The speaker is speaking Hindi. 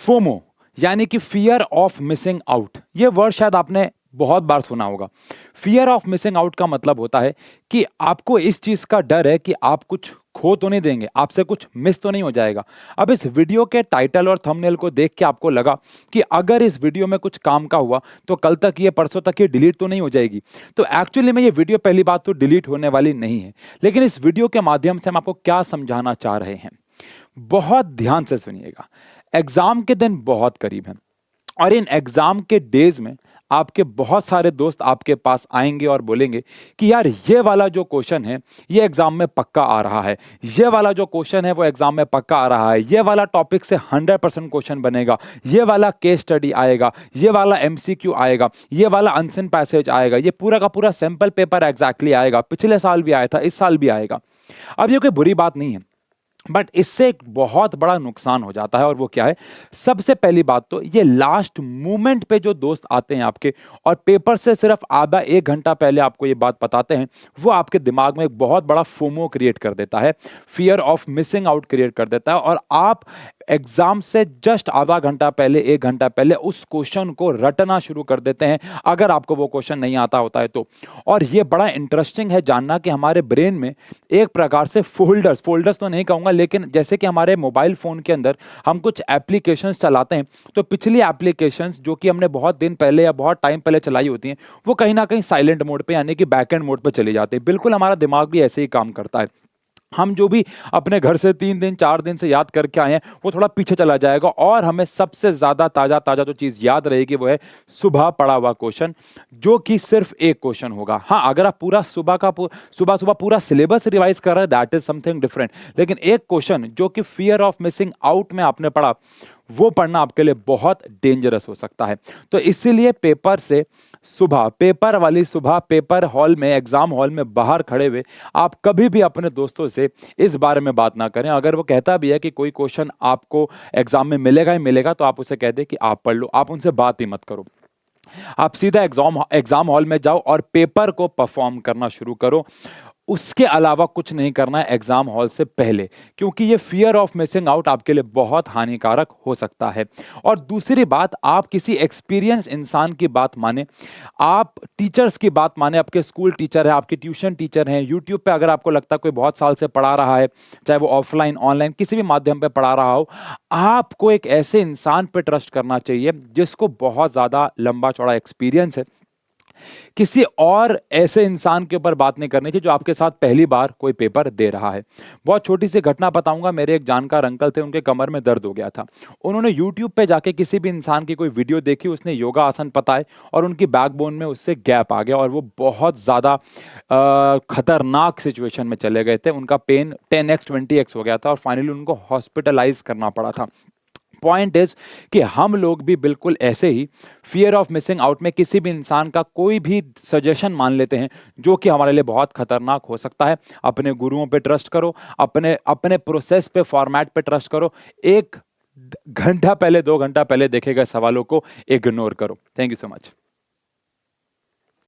फोमो यानी कि फियर ऑफ मिसिंग आउट, ये वर्ड शायद आपने बहुत बार सुना होगा। फियर ऑफ मिसिंग आउट का मतलब होता है कि आपको इस चीज का डर है कि आप कुछ खो तो नहीं देंगे, आपसे कुछ मिस तो नहीं हो जाएगा। अब इस वीडियो के टाइटल और थंबनेल को देख के आपको लगा कि अगर इस वीडियो में कुछ काम का हुआ तो कल तक ये, परसों तक ये डिलीट तो नहीं हो जाएगी। तो एक्चुअली में ये वीडियो पहली बात तो डिलीट होने वाली नहीं है, लेकिन इस वीडियो के माध्यम से हम आपको क्या समझाना चाह रहे हैं, बहुत ध्यान से सुनिएगा। एग्जाम के दिन बहुत करीब हैं और इन एग्जाम के डेज में आपके बहुत सारे दोस्त आपके पास आएंगे और बोलेंगे कि यार ये वाला जो क्वेश्चन है ये एग्जाम में पक्का आ रहा है, ये वाला जो क्वेश्चन है वो एग्जाम में पक्का आ रहा है, ये वाला टॉपिक से 100% क्वेश्चन बनेगा, ये वाला केस स्टडी आएगा, ये वाला एमसीक्यू आएगा, ये वाला अनसिन पैसेज आएगा, ये पूरा का पूरा सैंपल पेपर एग्जैक्टली आएगा, पिछले साल भी आया था, इस साल भी आएगा। अब ये कोई बुरी बात नहीं है, बट इससे एक बहुत बड़ा नुकसान हो जाता है और वो क्या है। सबसे पहली बात तो ये लास्ट मोमेंट पे जो दोस्त आते हैं आपके और पेपर से सिर्फ आधा एक घंटा पहले आपको ये बात बताते हैं, वो आपके दिमाग में एक बहुत बड़ा फोमो क्रिएट कर देता है, fear of missing out create कर देता है, और आप एग्जाम से जस्ट आधा घंटा पहले, एक घंटा पहले उस क्वेश्चन को रटना शुरू कर देते हैं, अगर आपको वो क्वेश्चन नहीं आता होता है तो। और ये बड़ा इंटरेस्टिंग है जानना कि हमारे ब्रेन में एक प्रकार से फोल्डर्स तो नहीं कहूंगा, लेकिन जैसे कि हमारे मोबाइल फोन के अंदर हम कुछ एप्लीकेशंस चलाते हैं, तो पिछली एप्लीकेशंस जो कि हमने बहुत दिन पहले या बहुत टाइम पहले चलाई होती हैं, वो कहीं ना कहीं साइलेंट मोड पे यानी कि बैकएंड मोड पे चली जाती है। बिल्कुल हमारा दिमाग भी ऐसे ही काम करता है। हम जो भी अपने घर से 3 दिन 4 दिन से याद करके आए हैं वो थोड़ा पीछे चला जाएगा और हमें सबसे ज्यादा ताजा ताजा जो चीज याद रहेगी वो है सुबह पढ़ा हुआ क्वेश्चन, जो कि सिर्फ एक क्वेश्चन होगा। हाँ, अगर आप पूरा सुबह सुबह पूरा सिलेबस रिवाइज कर रहे हैं, दैट इज समथिंग डिफरेंट, लेकिन एक क्वेश्चन जो कि फियर ऑफ मिसिंग आउट में आपने पढ़ा, वो पढ़ना आपके लिए बहुत डेंजरस हो सकता है। तो इसीलिए पेपर से सुबह, पेपर वाली सुबह, पेपर हॉल में, एग्जाम हॉल में बाहर खड़े हुए आप कभी भी अपने दोस्तों से इस बारे में बात ना करें। अगर वो कहता भी है कि कोई क्वेश्चन आपको एग्जाम में मिलेगा ही मिलेगा, तो आप उसे कह दें कि आप पढ़ लो, आप उनसे बात ही मत करो। आप सीधा एग्जाम हॉल में जाओ और पेपर को परफॉर्म करना शुरू करो। उसके अलावा कुछ नहीं करना है एग्जाम हॉल से पहले, क्योंकि ये फियर ऑफ मिसिंग आउट आपके लिए बहुत हानिकारक हो सकता है। और दूसरी बात, आप किसी एक्सपीरियंस इंसान की बात माने, आप टीचर्स की बात माने, आपके स्कूल टीचर है, आपके ट्यूशन टीचर हैं, यूट्यूब पे अगर आपको लगता है कोई बहुत साल से पढ़ा रहा है, चाहे वो ऑफलाइन ऑनलाइन किसी भी माध्यम पे पढ़ा रहा हो, आपको एक ऐसे इंसान पे ट्रस्ट करना चाहिए जिसको बहुत ज्यादा लंबा चौड़ा एक्सपीरियंस है। किसी और ऐसे इंसान के ऊपर बात नहीं करनी चाहिए जो आपके साथ पहली बार कोई पेपर दे रहा है। बहुत छोटी सी घटना बताऊंगा। मेरे एक जानकार अंकल थे, उनके कमर में दर्द हो गया था। उन्होंने यूट्यूब पे जाके किसी भी इंसान की कोई वीडियो देखी, उसने योगा आसन बताए और उनकी बैकबोन में उससे गैप आ गया और वो बहुत ज़्यादा खतरनाक सिचुएशन में चले गए थे। उनका पेन 10x 20x हो गया था और फाइनली उनको हॉस्पिटलाइज करना पड़ा था। पॉइंट इज कि हम लोग भी बिल्कुल ऐसे ही फियर ऑफ मिसिंग आउट में किसी भी इंसान का कोई भी सजेशन मान लेते हैं जो कि हमारे लिए बहुत खतरनाक हो सकता है। अपने गुरुओं पे ट्रस्ट करो, अपने अपने प्रोसेस पे, फॉर्मेट पे ट्रस्ट करो। 1 घंटा पहले, 2 घंटा पहले देखे गए सवालों को इग्नोर करो। Thank you so much.